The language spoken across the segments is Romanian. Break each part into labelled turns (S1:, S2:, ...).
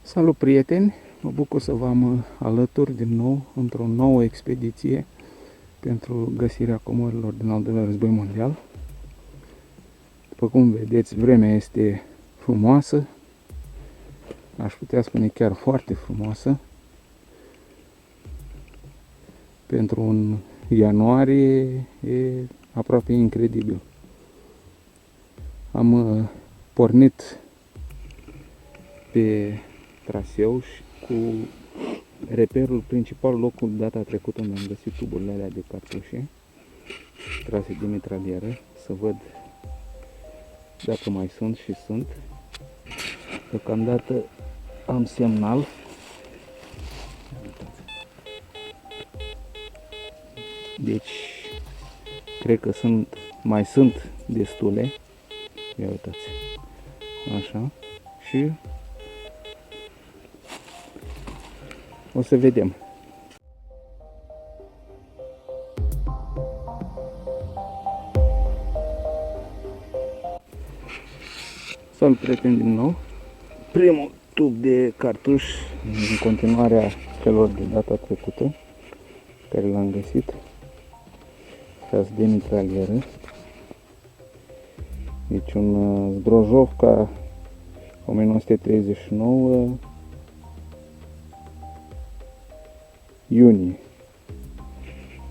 S1: Salut prieteni! Mă bucur să vă am alături din nou într-o nouă expediție pentru găsirea comorilor din al doilea război mondial. După cum vedeți, vremea este frumoasă, aș putea spune chiar foarte frumoasă. Pentru un ianuarie e aproape incredibil. Am pornit pe traseu și cu reperul principal, locul data trecută unde am găsit tuburile alea de cartușe trase de mitralieră, să văd dacă mai sunt și sunt. Deocamdată am semnal. Deci cred că mai sunt destule. Ia uitați. Așa. Și o să vedem. Salut prieteni din nou. Primul tub de cartuș în continuarea celor de data trecută, care l-am găsit, tras de mitralieră. Deci un Zdrojovka 1939 iunie.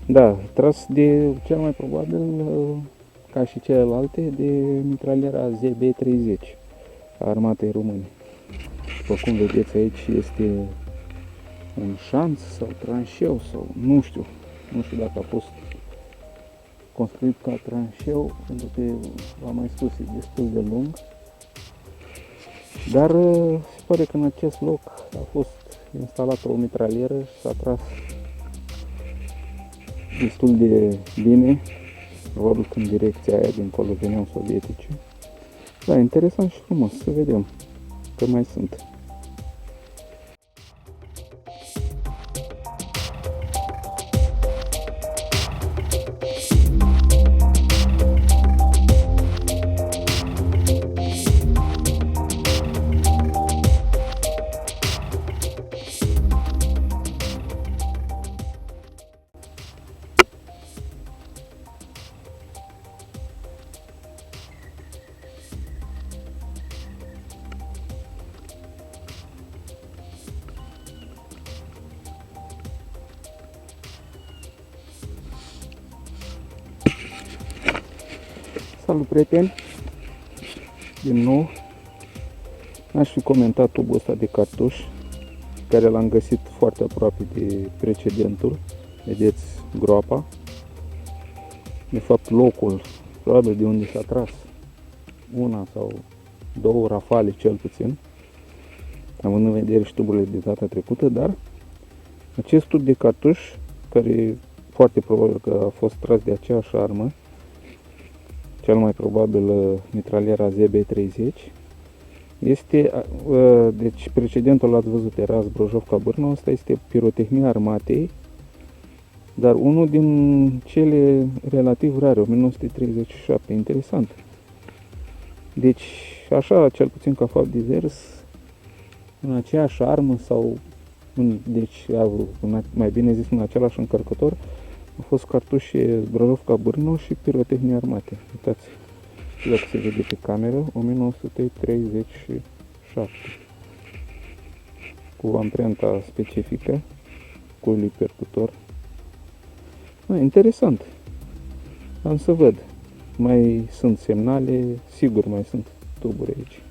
S1: Da, tras de cel mai probabil, ca și celelalte, de mitraliera ZB-30 a armatei române. După cum vedeți aici, este un șanț sau tranșeu sau nu știu dacă a fost construit ca tranșeu, pentru că v-am mai spus, e destul de lung. Dar se pare că în acest loc a fost instalată o mitralieră și s-a tras destul de bine, probabil că în direcția aia dincolo veneau sovietice. Da, interesant și frumos, să vedem că mai sunt. Salut prieteni! Din nou aș fi comentat tubul ăsta de cartuș, care l-am găsit foarte aproape de precedentul. Vedeți groapa, de fapt locul probabil de unde s-a tras una sau două rafale cel puțin, având în vedere și tuburile de data trecută. Dar acest tub de cartuș, care foarte probabil că a fost tras de aceeași armă, cel mai probabil mitraliera ZB-30, este, deci precedentul l-ați văzut, era Zdrojovka Brno, asta este pirotehnia armatei, dar unul din cele relativ rare, 1937, interesant. Deci, așa, cel puțin ca fapt divers, în aceeași armă sau, deci, mai bine zis, în același încărcător, au fost cartușe Zdrojovka Brno și pirotehnie armate. Uitați, dacă se vede pe cameră, 1937. Cu amprenta specifică, cu percutor. Interesant. Am să văd. Mai sunt semnale, sigur mai sunt tuburi aici.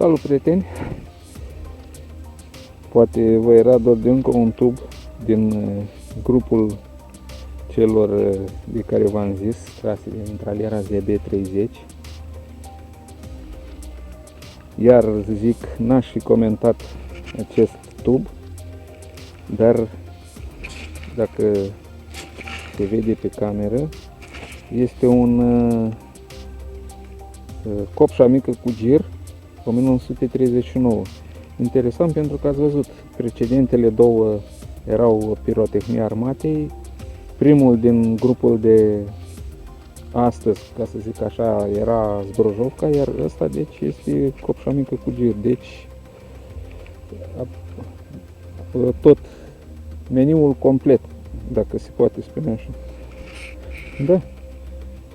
S1: Salut, prieteni! Poate vă era doar de încă un tub din grupul celor de care v-am zis, trase de mitraliera ZB30. Iar zic, n-aș fi comentat acest tub, dar dacă se vede pe cameră, este un copșa mică cu gir 1939. Interesant pentru că ați văzut, precedentele două erau pirotehnie armatei. Primul din grupul de astăzi, ca să zic așa, era Zbrojovka, iar ăsta deci este copșa mică cu gir. Deci tot meniul complet, dacă se poate spune așa. Da,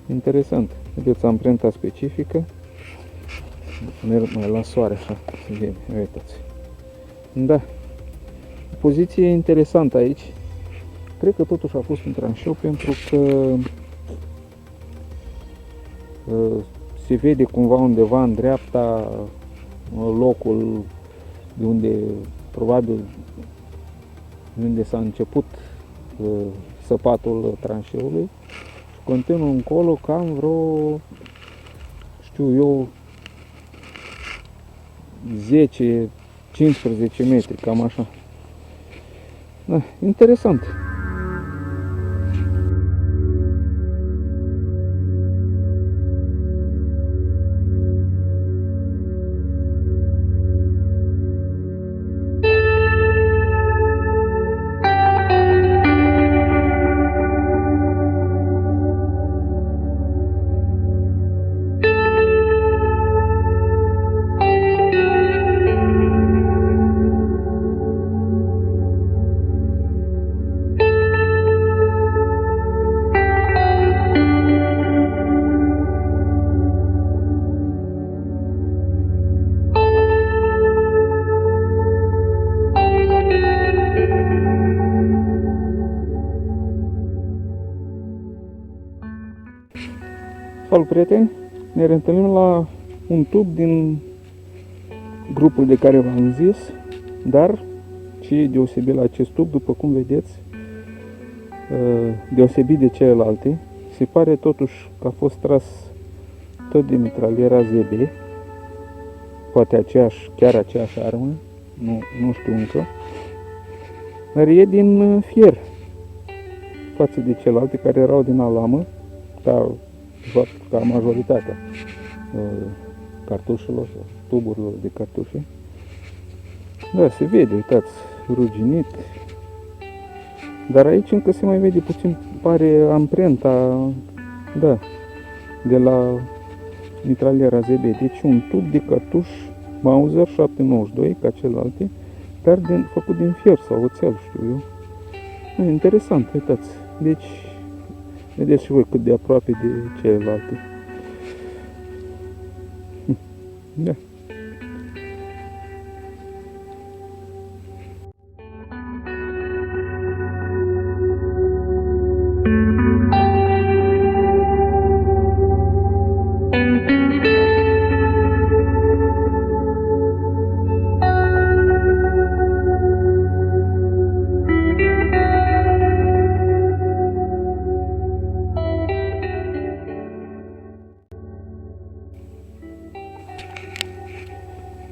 S1: interesant. Vedeți amprenta specifică. Merg mai la soare așa, să vedem, uitați. Da, poziție interesantă aici. Cred că totuși a fost un tranșeu pentru că se vede cumva undeva în dreapta locul de unde probabil de unde s-a început săpatul tranșeului și continuă încolo cam vreo, știu eu, 10-15 metri, cam așa. Da, interesant. Salut, prieteni! Ne reîntâlnim la un tub din grupul de care v-am zis, dar ce e deosebit la acest tub, după cum vedeți, deosebit de celelalte, se pare totuși că a fost tras tot de mitraliera ZB, poate chiar aceeași armă, nu știu încă, dar e din fier față de celelalte care erau din alamă, ca majoritatea cartușelor, tuburilor de cartușe. Da, se vede, uitați, ruginit. Dar aici încă se mai vede puțin, pare amprenta, da, de la mitraliera ZB. Deci un tub de cartuș Mauser 792, ca celelalte, dar făcut din fier sau oțel, știu eu. Interesant, uitați. Deci, vedeți și voi cât de aproape de celelalte. Da.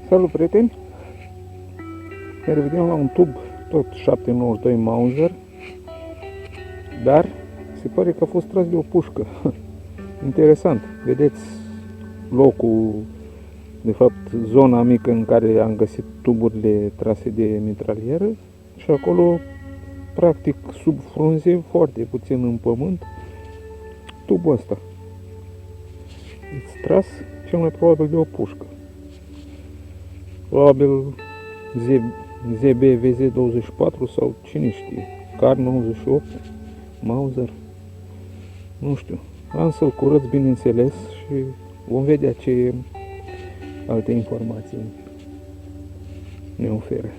S1: Salut, prieteni! Ne revedem la un tub tot 792 Mauser, dar se pare că a fost tras de o pușcă. Interesant, vedeți locul, de fapt zona mică în care am găsit tuburile trase de mitralieră și acolo, practic sub frunze, foarte puțin în pământ, tubul ăsta. Este tras cel mai probabil de o pușcă. Probabil ZB VZ24 sau cine știe, Kar 98, Mauser, nu știu. Am să-l curăț, bineînțeles, și vom vedea ce alte informații ne oferă.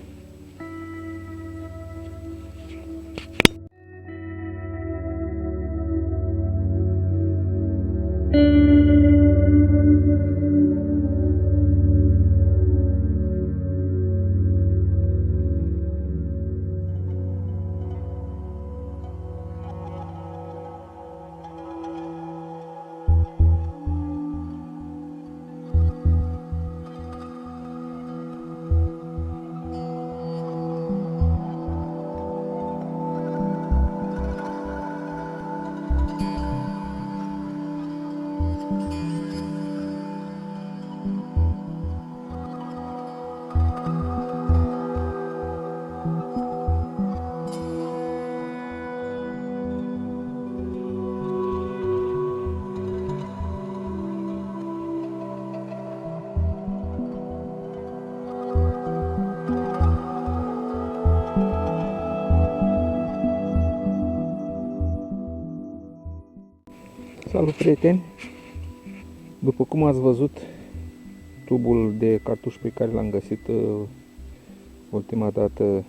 S1: Salut, prieteni! După cum ați văzut, tubul de cartuș pe care l-am găsit ultima dată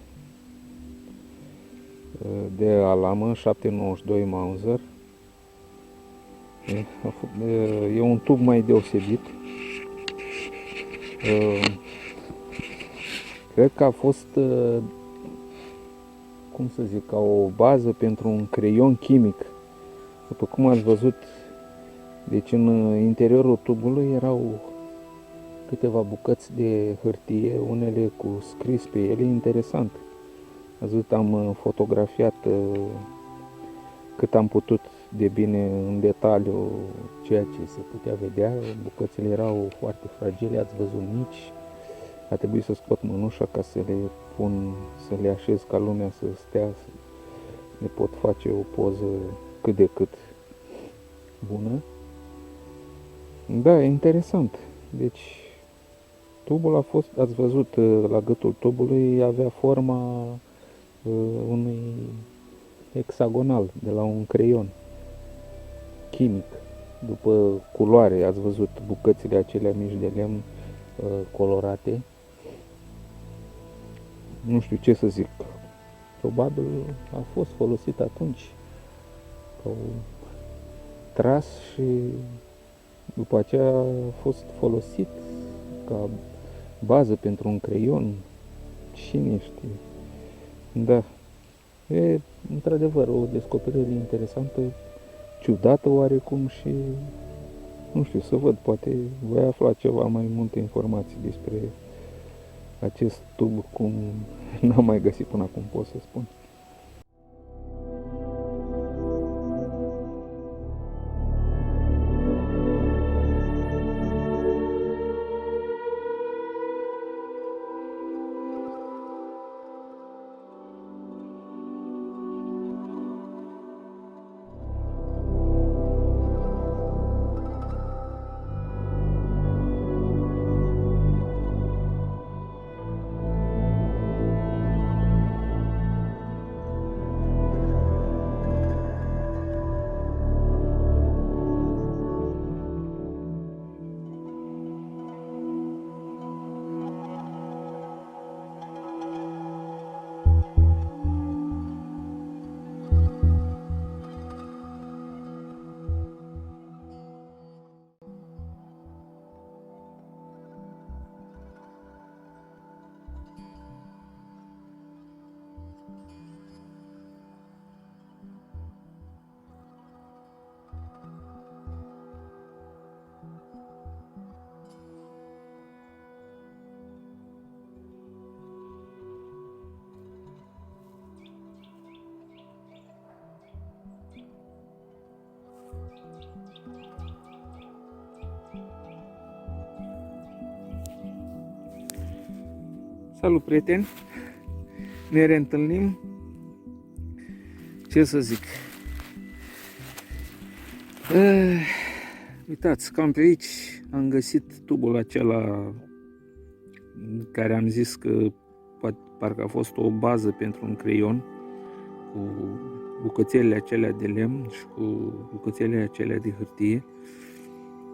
S1: de alamă 792 Mauser e un tub mai deosebit. Cred că a fost, cum să zic, ca o bază pentru un creion chimic. După cum ați văzut, deci în interiorul tubului erau câteva bucăți de hârtie, unele cu scris pe ele, interesant. Ați văzut, am fotografiat cât am putut de bine în detaliu ceea ce se putea vedea. Bucățile erau foarte fragile, ați văzut, mici. A trebuit să scot mânușa ca să le pun, să le așez ca lumea să stea, să le pot face o poză cât de cât bună. Da, e interesant. Deci tubul a fost, ați văzut, la gâtul tubului avea forma unui hexagonal de la un creion chimic, după culoare. Ați văzut bucățile acelea mici de lemn colorate. Nu știu ce să zic, probabil a fost folosit atunci ca tras și după aceea a fost folosit ca bază pentru un creion. Cine știe? Da, e într-adevăr o descoperire interesantă, ciudată oarecum și nu știu, să văd, poate voi afla ceva mai multe informații despre acest tub, cum n-am mai găsit până acum, pot să spun. Salut, prieteni! Ne reîntâlnim. Ce să zic? Uitați, cam pe aici am găsit tubul acela care am zis că parcă a fost o bază pentru un creion, cu bucățelele acelea de lemn și cu bucățelele acelea de hârtie.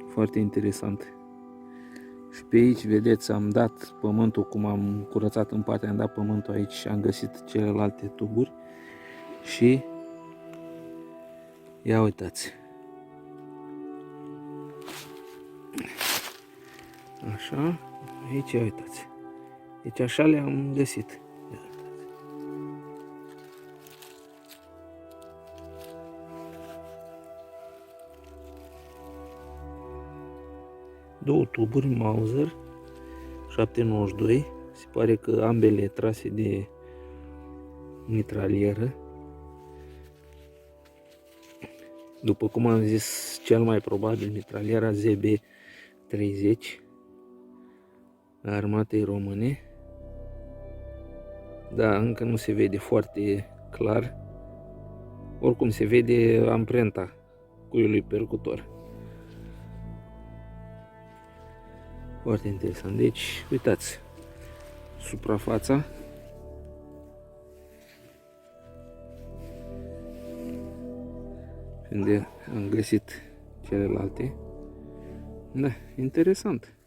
S1: Foarte interesant. Și pe aici, vedeți, am dat pământul, cum am curățat în partea, am dat pământul aici și am găsit celelalte tuburi. Și ia uitați. Așa, aici ia uitați. Deci așa le-am găsit. Ia uitați. Două tuburi Mauser 792. Se pare că ambele trase de mitralieră. După cum am zis, cel mai probabil mitraliera ZB30 a armatei române. Da, încă nu se vede foarte clar. Oricum se vede amprenta cuiului percutor. Foarte interesant. Deci, uitați, suprafața. Unde am găsit celelalte. Da, interesant.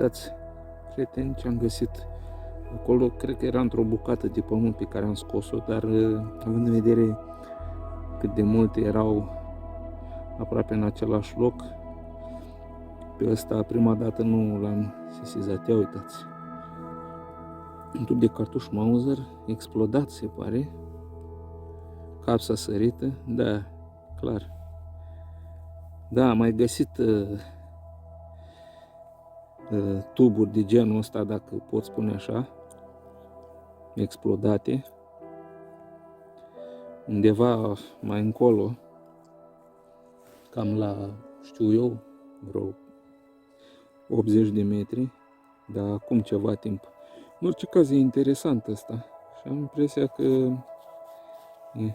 S1: Uitați, prieteni, ce am găsit acolo. Cred că era într-o bucată de pământ pe care am scos-o, dar având în vedere cât de multe erau aproape în același loc, pe ăsta prima dată nu l-am sesizat. Ia uitați, un tub de cartuș Mauser explodat, se pare, capsa sărită, da, clar. Da, am mai găsit tuburi de genul ăsta, dacă pot spune așa, explodate, undeva mai încolo, cam la, știu eu, vreo 80 de metri, dar acum ceva timp. În orice caz e interesant asta și am impresia că e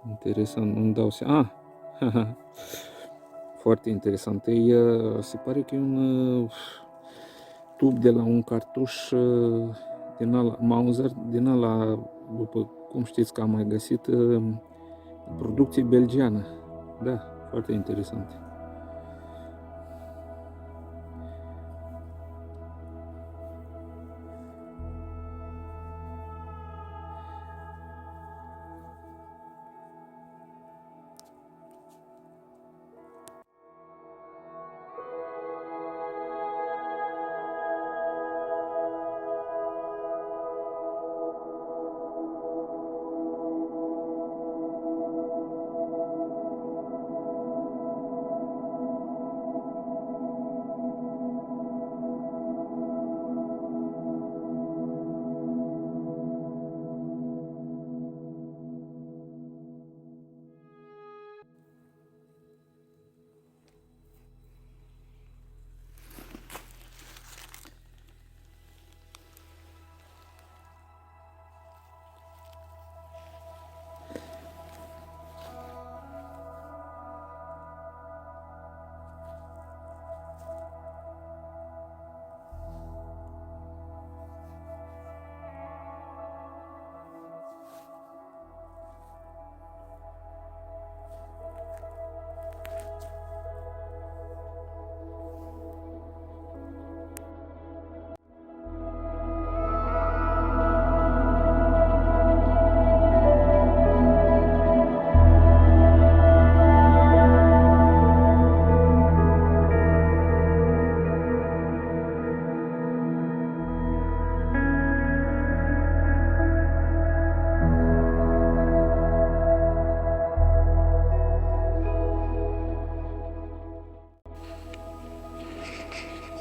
S1: interesant, nu-mi dau seama. Foarte interesant. Se pare că e un tub de la un cartuș din ala Mauser, din ala, după cum știți că am mai găsit, producție belgiană. Da, foarte interesant.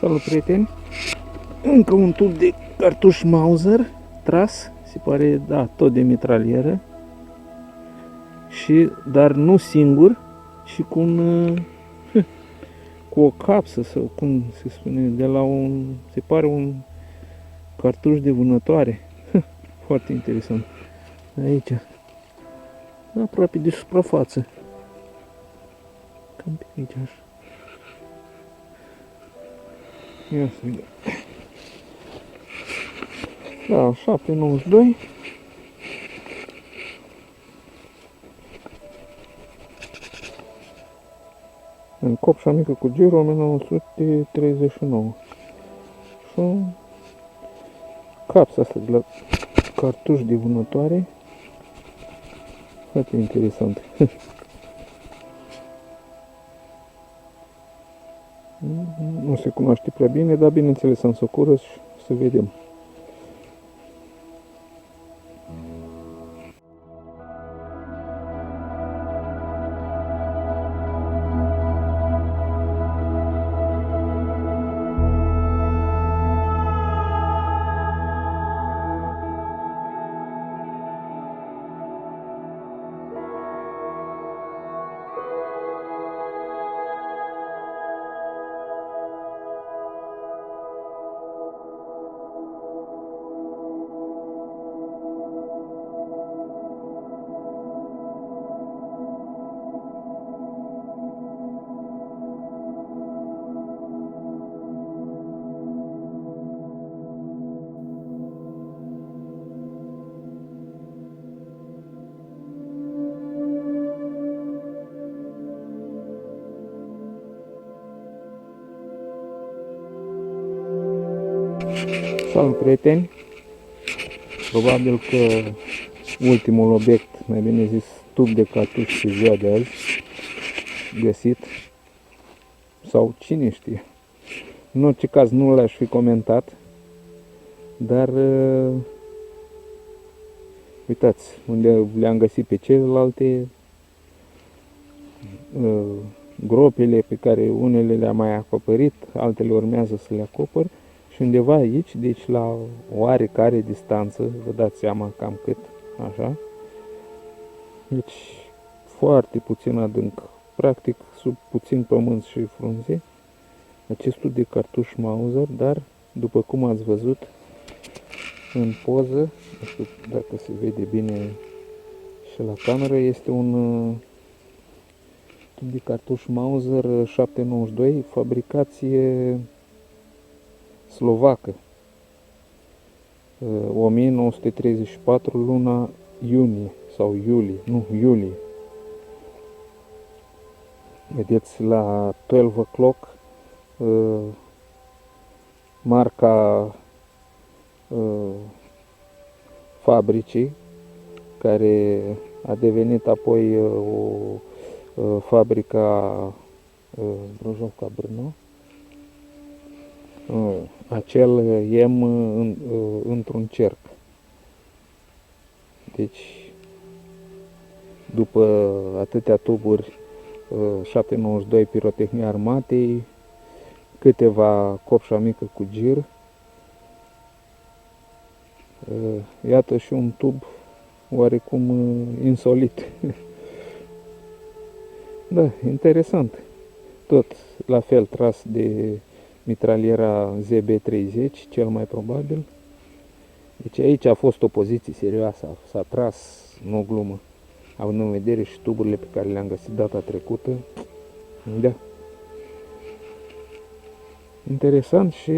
S1: Salut, prieteni! Încă un tub de cartuș Mauser tras, se pare, da, tot de mitralieră. Și, dar nu singur, ci cu un cu o capsă sau cum se spune, de la un, se pare un cartuș de vânătoare. Foarte interesant. Aici, aproape de suprafață. Cam pe aici așa. Ia să vedem. Da, 792. În copșa mică cu giro 1939. Și capsa asta de la cartuș de vânătoare. Foarte interesant. Nu se cunoaște prea bine, dar bineînțeles am să curăț și să vedem. Salut, prieteni! Probabil că ultimul obiect, mai bine zis tub de cartuș pe ziua de azi găsit, sau cine știe. În orice caz nu le-aș fi comentat, dar uitați, unde le-am găsit pe celelalte, gropile pe care unele le-am mai acoperit, altele urmează să le acopăr. Și undeva aici, deci la oarecare distanță, vă dați seama cam cât, așa. Deci foarte puțin adânc, practic sub puțin pământ și frunze, acestul de cartuș Mauser, dar după cum ați văzut în poză, nu știu dacă se vede bine și la cameră, este un tub de cartuș Mauser 792, fabricație slovacă, 1934, luna iunie sau iulie, nu, iulie. Vedeți la 12 o'clock marca fabricii, care a devenit apoi o fabrica Brojovka-Brno. Acel M într-un cerc. Deci, după atâtea tuburi, 792 pirotehnie armatei, câteva copșa mică cu gir, iată și un tub oarecum insolit. Da, interesant. Tot la fel tras de mitraliera ZB30, cel mai probabil. Deci aici a fost o poziție serioasă, s-a tras, nu glumă, având în vedere și tuburile pe care le-am găsit data trecută. Da. Interesant și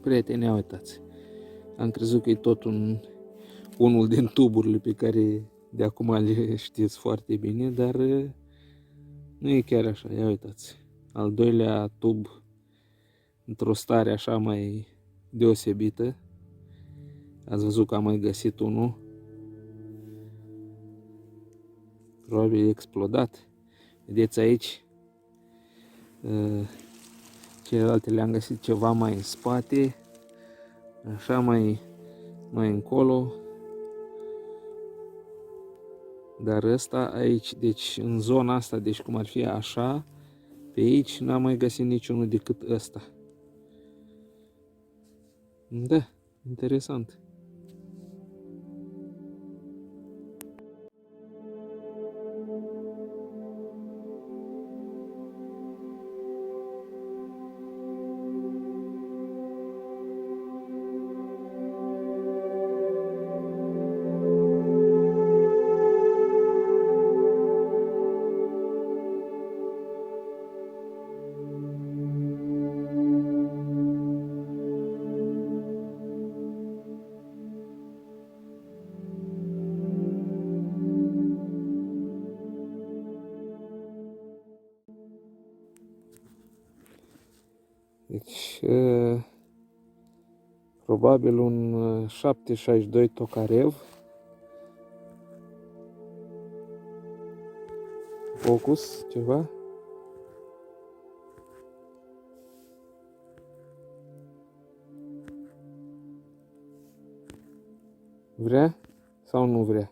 S1: Prieteni, ia uitați. Am crezut că e tot unul din tuburile pe care de acum le știți foarte bine, dar nu e chiar așa. Ia uitați. Al doilea tub într-o stare așa mai deosebită. Ați văzut că am mai găsit unul. Probabil explodat. Vedeți aici. Celelalte le-am găsit ceva mai în spate. Așa mai încolo. Dar ăsta aici, deci în zona asta, deci cum ar fi așa, pe aici n-am mai găsit niciunul decât ăsta. Da, interesant. Deci, probabil un 762 Tokarev. Focus, ceva. Vrea sau nu vrea?